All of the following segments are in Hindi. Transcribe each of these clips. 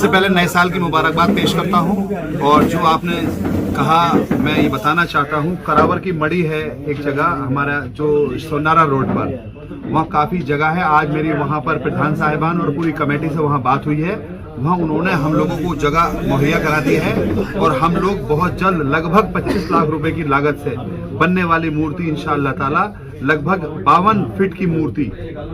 सबसे पहले नए साल की मुबारकबाद पेश करता हूं। और जो आपने कहा, मैं ये बताना चाहता हूं, करावर की मड़ी है एक जगह हमारा जो सोनारा रोड पर, वहाँ काफ़ी जगह है। आज मेरी वहाँ पर प्रधान साहिबान और पूरी कमेटी से वहाँ बात हुई है। वहाँ उन्होंने हम लोगों को जगह मुहैया करा दी है और हम लोग बहुत जल्द लगभग 25 लाख रुपए की लागत से बनने वाली मूर्ति इंशाअल्लाह ताला, लगभग 52 फीट की मूर्ति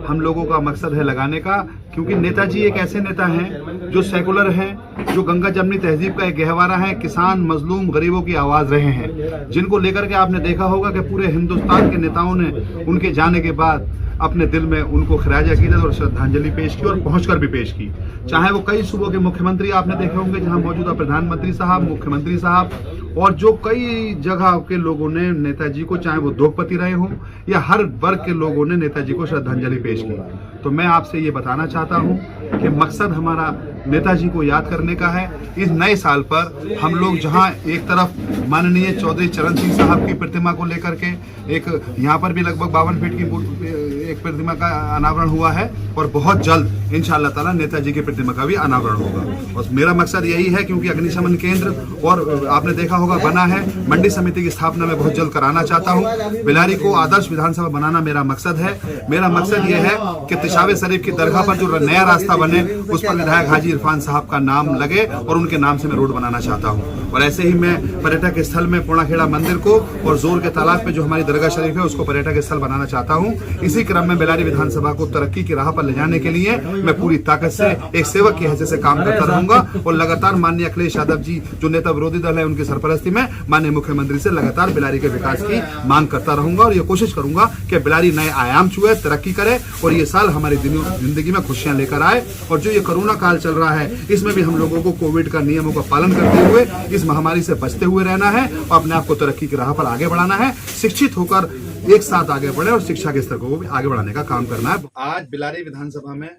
हम लोगों का मकसद है लगाने का। क्योंकि नेताजी एक ऐसे नेता हैं जो सेकुलर हैं, जो गंगा जमनी तहजीब का एक गहवारा है, किसान मजलूम गरीबों की आवाज़ रहे हैं, जिनको लेकर के आपने देखा होगा कि पूरे हिंदुस्तान के नेताओं ने उनके जाने के बाद अपने दिल में उनको खराज अकीदत और श्रद्धांजलि पेश की और पहुंचकर भी पेश की। चाहे वो कई सूबों के मुख्यमंत्री आपने देखे होंगे, जहां मौजूदा प्रधानमंत्री साहब, मुख्यमंत्री साहब और जो कई जगह के लोगों ने नेताजी को, चाहे वो उद्योगपति रहे हों या हर वर्ग के लोगों ने नेताजी को श्रद्धांजलि पेश की। तो मैं आपसे ये बताना चाहता हूँ कि मकसद हमारा नेताजी को याद करने का है। इस नए साल पर हम लोग जहां एक तरफ माननीय चौधरी चरण सिंह साहब की प्रतिमा को लेकर के एक यहाँ पर भी लगभग 52 फीट की एक प्रतिमा का अनावरण हुआ है और बहुत जल्द इंशाअल्लाह ताला नेताजी की प्रतिमा का भी अनावरण होगा। और मेरा मकसद यही है, क्योंकि अग्निशमन केंद्र और आपने देखा होगा बना है, मंडी समिति की स्थापना मैं बहुत जल्द कराना चाहता हूँ। बिलारी को आदर्श विधानसभा बनाना मेरा मकसद है। मेरा मकसद यह है कि तिशावे शरीफ की दरगाह पर जो नया रास्ता बने उस पर विधायक हाजी इरफान साहब का नाम लगे और उनके नाम से मैं रोड बनाना चाहता हूँ। और ऐसे ही मैं पर्यटक स्थल में पूर्णाखेड़ा मंदिर को और जोर के तालाब पे जो हमारी दरगाह शरीफ है उसको पर्यटक स्थल बनाना चाहता हूँ। इसी क्रम में बिलारी विधानसभा को तरक्की की राह पर ले जाने के लिए मैं पूरी ताकत से एक सेवक की हैसियत से काम करता रहूंगा और लगातार माननीय अखिलेश यादव जी जो नेता विरोधी दल है उनकी सरपरस्ती में माननीय मुख्यमंत्री से लगातार बिलारी के विकास की मांग करता रहूंगा और ये कोशिश करूंगा कि बिलारी नए आयाम छुए, तरक्की करे और ये साल हमारी जिंदगी में खुशियां लेकर आए। और जो ये कोरोना काल चल रहा है इसमें भी हम लोगों को कोविड का नियमों का पालन करते हुए इस महामारी से बचते हुए रहना है और अपने आप को तरक्की की राह पर आगे बढ़ाना है। शिक्षित होकर एक साथ आगे बढ़े और शिक्षा के स्तर को भी आगे बढ़ाने का काम करना है। आज बिलारी विधानसभा में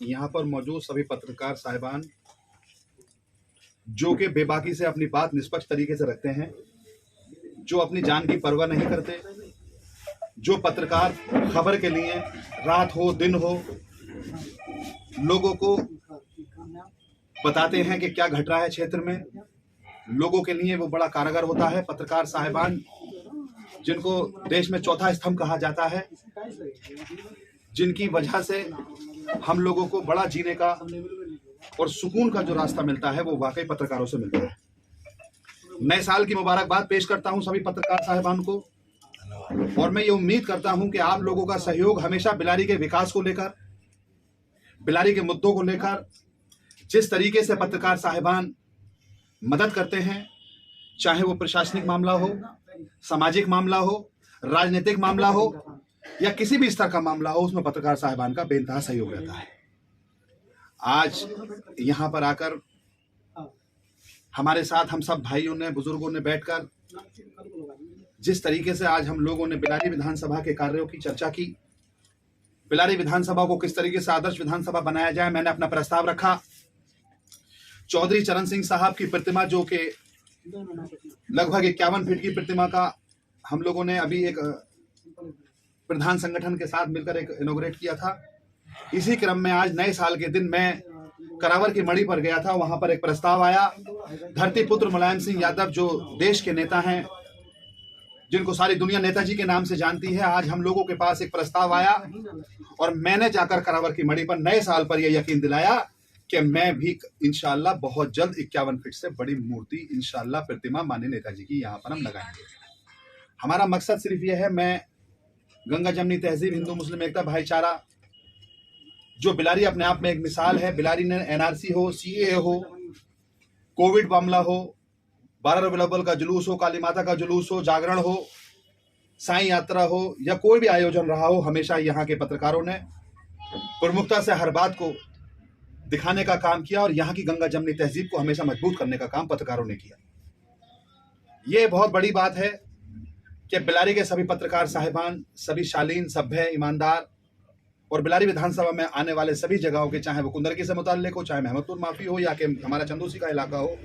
यहाँ पर मौजूद सभी पत्रकार साहिबान जो कि बेबाकी से अपनी बात निष्पक्ष तरीके से रखते हैं, जो अपनी जान की परवाह नहीं करते, जो पत्रकार खबर के लिए रात हो दिन हो लोगों को बताते हैं कि क्या घट रहा है क्षेत्र में, लोगों के लिए वो बड़ा कारगर होता है। पत्रकार साहिबान जिनको देश में चौथा स्तंभ कहा जाता है, जिनकी वजह से हम लोगों को बड़ा जीने का और सुकून का जो रास्ता मिलता है वो वाकई पत्रकारों से मिलता है। नए साल की मुबारकबाद पेश करता हूं सभी पत्रकार साहिबान को और मैं ये उम्मीद करता हूं कि आप लोगों का सहयोग हमेशा बिलारी के विकास को लेकर, बिलारी के मुद्दों को लेकर जिस तरीके से पत्रकार साहिबान मदद करते हैं, चाहे वो प्रशासनिक मामला हो, सामाजिक मामला हो, राजनीतिक मामला हो या किसी भी स्तर का मामला हो, उसमें पत्रकार साहिबान का बेइंतहा सहयोग रहता है। आज यहाँ पर आकर हमारे साथ हम सब भाइयों ने, बुजुर्गों ने बैठकर जिस तरीके से आज हम लोगों ने बिलारी विधानसभा के कार्यों की चर्चा की, बिलारी विधानसभा को किस तरीके से आदर्श विधानसभा बनाया जाए, मैंने अपना प्रस्ताव रखा। चौधरी चरण सिंह साहब की प्रतिमा जो कि लगभग 51 फीट की प्रतिमा का हम लोगों ने अभी एक प्रधान संगठन के साथ मिलकर एक इनॉग्रेट किया था। इसी क्रम में आज नए साल के दिन मैं करावर की मड़ी पर गया था, वहां पर एक प्रस्ताव आया। धरती पुत्र मुलायम सिंह यादव जो देश के नेता हैं, जिनको सारी दुनिया नेताजी के नाम से जानती है, आज हम लोगों के पास एक प्रस्ताव आया और मैंने जाकर करावर की मड़ी पर नए साल पर यह यकीन दिलाया कि मैं भी इंशाअल्लाह बहुत जल्द 51 फीट से बड़ी मूर्ति इंशाअल्लाह प्रतिमा माननीय नेताजी की यहाँ पर हम लगाएंगे। हमारा मकसद सिर्फ यह है, मैं गंगा जमनी तहजीब, हिंदू मुस्लिम एकता, भाईचारा जो बिलारी अपने आप में एक मिसाल है। बिलारी ने एनआरसी हो, सीएए हो, कोविड मामला हो, 12 रबीउल अव्वल का जुलूस हो, काली माता का जुलूस हो, जागरण हो, साईं यात्रा हो या कोई भी आयोजन रहा हो, हमेशा यहाँ के पत्रकारों ने प्रमुखता से हर बात को दिखाने का काम किया और यहाँ की गंगा जमनी तहजीब को हमेशा मजबूत करने का काम पत्रकारों ने किया। ये बहुत बड़ी बात है कि बिलारी के सभी पत्रकार साहिबान, सभी शालीन, सभ्य, ईमानदार और बिलारी विधानसभा में आने वाले सभी जगहों के, चाहे वो कुंदरकी से मुताल्लिक हो, चाहे महमदपुर माफी हो या कि हमारा चंदूसी का इलाका हो,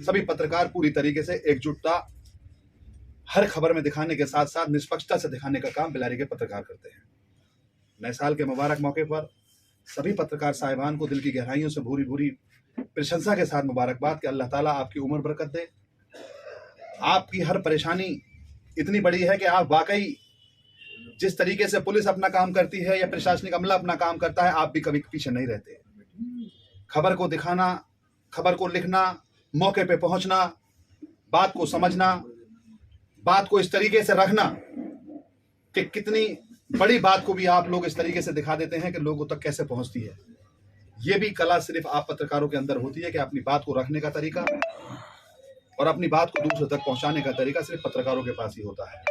सभी पत्रकार पूरी तरीके से एकजुटता हर खबर में दिखाने के साथ साथ निष्पक्षता से दिखाने का काम बिलारी के पत्रकार करते हैं। नए साल के मुबारक मौके पर सभी पत्रकार साहिबान को दिल की गहराइयों से भूरी भूरी प्रशंसा के साथ मुबारकबाद कि अल्लाह ताला आपकी उम्र बरकत दे। आपकी हर परेशानी इतनी बड़ी है कि आप वाकई जिस तरीके से पुलिस अपना काम करती है या प्रशासनिक अमला अपना काम करता है, आप भी कभी पीछे नहीं रहते। खबर को दिखाना, खबर को लिखना, मौके पे पहुंचना, बात को समझना, बात को इस तरीके से रखना कि कितनी बड़ी बात को भी आप लोग इस तरीके से दिखा देते हैं कि लोगों तक कैसे पहुंचती है। ये भी कला सिर्फ आप पत्रकारों के अंदर होती है कि अपनी बात को रखने का तरीका और अपनी बात को दूसरों तक पहुंचाने का तरीका सिर्फ पत्रकारों के पास ही होता है।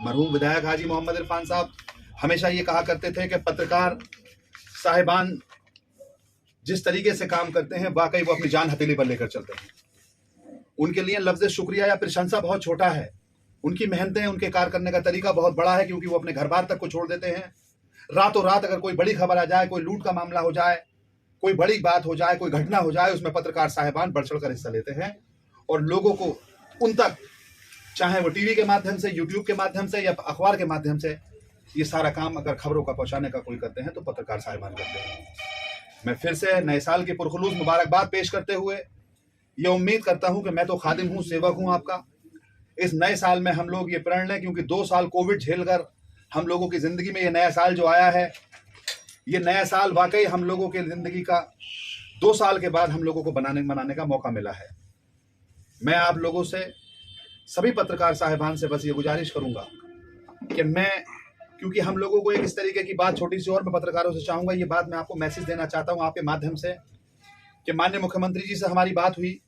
मरहूम विधायक हाजी मोहम्मद इरफान साहब हमेशा ये कहा करते थे कि पत्रकार साहिबान जिस तरीके से काम करते हैं, वाकई वो अपनी जान हथेली पर लेकर चलते हैं। उनके लिए लफ्ज़ शुक्रिया या प्रशंसा बहुत छोटा है। उनकी मेहनतें, उनके कार्य करने का तरीका बहुत बड़ा है, क्योंकि वो अपने घर बार तक को छोड़ देते हैं। रातों रात अगर कोई बड़ी खबर आ जाए, कोई लूट का मामला हो जाए, कोई बड़ी बात हो जाए, कोई घटना हो जाए, उसमें पत्रकार साहिबान बढ़ चढ़ कर हिस्सा लेते हैं और लोगों को उन तक, चाहे वो टीवी के माध्यम से, यूट्यूब के माध्यम से या अखबार के माध्यम से, ये सारा काम अगर खबरों का पहुंचाने का कोई करते हैं तो पत्रकार साहिबान करते हैं। मैं फिर से नए साल की पुरखुलूस मुबारकबाद पेश करते हुए ये उम्मीद करता हूं कि मैं तो खादिम हूं, सेवक हूं आपका। इस नए साल में हम लोग ये प्रण लें, क्योंकि 2 साल कोविड झेलकर हम लोगों की जिंदगी में ये नया साल जो आया है, ये नया साल वाकई हम लोगों की जिंदगी का 2 साल के बाद हम लोगों को मनाने का मौका मिला है। मैं आप लोगों से, सभी पत्रकार साहिबान से बस ये गुजारिश करूंगा कि क्योंकि हम लोगों को एक इस तरीके की बात छोटी सी और मैं पत्रकारों से चाहूंगा, ये बात मैं आपको मैसेज देना चाहता हूं आपके माध्यम से कि माननीय मुख्यमंत्री जी से हमारी बात हुई।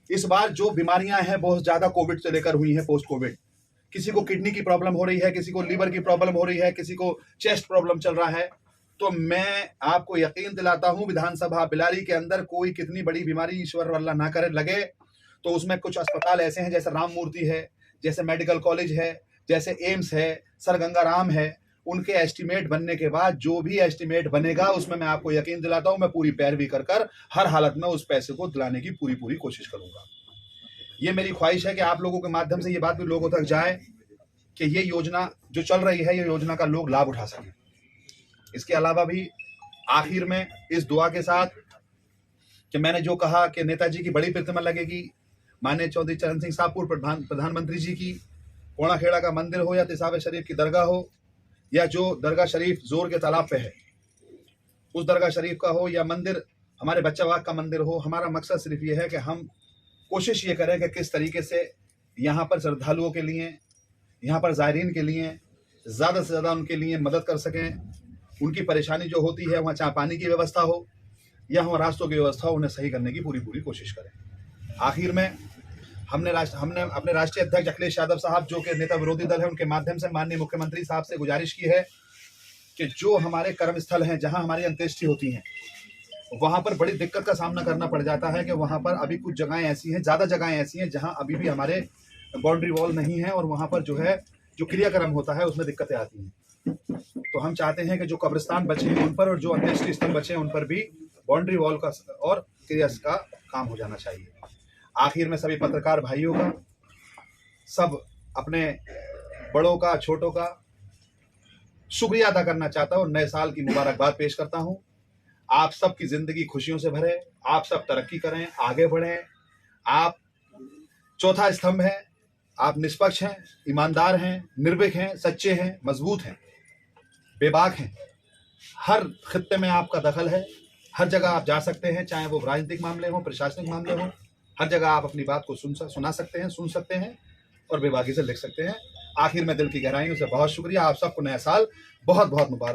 इस बार जो बीमारियां हैं बहुत ज्यादा कोविड से लेकर हुई हैं, पोस्ट कोविड। किसी को किडनी की प्रॉब्लम हो रही है, किसी को लीवर की प्रॉब्लम हो रही है, किसी को चेस्ट प्रॉब्लम चल रहा है। तो मैं आपको यकीन दिलाता हूं, विधानसभा बिलारी के अंदर कोई कितनी बड़ी बीमारी ईश्वर अल्लाह ना करे लगे, तो उसमें कुछ अस्पताल ऐसे हैं, जैसे राम मूर्ति है, जैसे मेडिकल कॉलेज है, जैसे एम्स है, सर गंगाराम है, उनके एस्टीमेट बनने के बाद जो भी एस्टीमेट बनेगा उसमें मैं आपको यकीन दिलाता हूं, मैं पूरी पैरवी कर हर हालत में उस पैसे को दिलाने की पूरी कोशिश करूंगा। ये मेरी ख्वाहिश है कि आप लोगों के माध्यम से ये बात भी लोगों तक जाए कि ये योजना जो चल रही है, ये योजना का लोग लाभ उठा सकें। इसके अलावा भी आखिर में इस दुआ के साथ कि मैंने जो कहा कि नेताजी की बड़ी प्रतिमा लगेगी, माननीय चौधरी चरण सिंह साहब पूर्व प्रधानमंत्री जी की, कोणाखेड़ा का मंदिर हो या तिसाबे शरीफ की दरगाह हो, या जो दरगाह शरीफ जोर के तालाब पे है उस दरगाह शरीफ का हो, या मंदिर हमारे बच्चा बाग का मंदिर हो, हमारा मकसद सिर्फ ये है कि हम कोशिश ये करें कि किस तरीके से यहाँ पर श्रद्धालुओं के लिए, यहाँ पर ज़ायरीन के लिए ज़्यादा से ज़्यादा उनके लिए मदद कर सकें। उनकी परेशानी जो होती है, वहाँ चाहे पानी की व्यवस्था हो या वहाँ रास्तों की व्यवस्था हो, उन्हें सही करने की पूरी कोशिश करें। आखिर में हमने अपने राष्ट्रीय अध्यक्ष अखिलेश यादव साहब, जो कि नेता विरोधी दल है, उनके माध्यम से माननीय मुख्यमंत्री साहब से गुजारिश की है कि जो हमारे कर्मस्थल हैं, जहां हमारी अंत्येष्टि होती हैं, वहां पर बड़ी दिक्कत का सामना करना पड़ जाता है कि वहां पर अभी कुछ जगहें ऐसी हैं, ज़्यादा जगहें ऐसी हैं जहां अभी भी हमारे बाउंड्री वॉल नहीं है और वहां पर जो क्रियाक्रम होता है उसमें दिक्कतें आती हैं। तो हम चाहते हैं कि जो कब्रिस्तान बचे हैं उन पर और जो अंत्येष्टि स्थल बचे हैं उन पर भी बाउंड्री वॉल का और क्रिया का काम हो जाना चाहिए। आखिर में सभी पत्रकार भाइयों का, सब अपने बड़ों का, छोटों का शुक्रिया अदा करना चाहता हूँ। नए साल की मुबारकबाद पेश करता हूँ। आप सबकी जिंदगी खुशियों से भरे, आप सब तरक्की करें, आगे बढ़ें। आप चौथा स्तंभ हैं, आप निष्पक्ष हैं, ईमानदार हैं, निर्भीक हैं, सच्चे हैं, मजबूत हैं, बेबाक हैं। हर खित्ते में आपका दखल है, हर जगह आप जा सकते हैं, चाहे वो राजनीतिक मामले हों, प्रशासनिक मामले हों, हर जगह आप अपनी बात को सुना सकते हैं, सुन सकते हैं और बेबाकी से लिख सकते हैं। आखिर में दिल की गहराइयों से बहुत शुक्रिया। आप सबको नया साल बहुत बहुत मुबारक।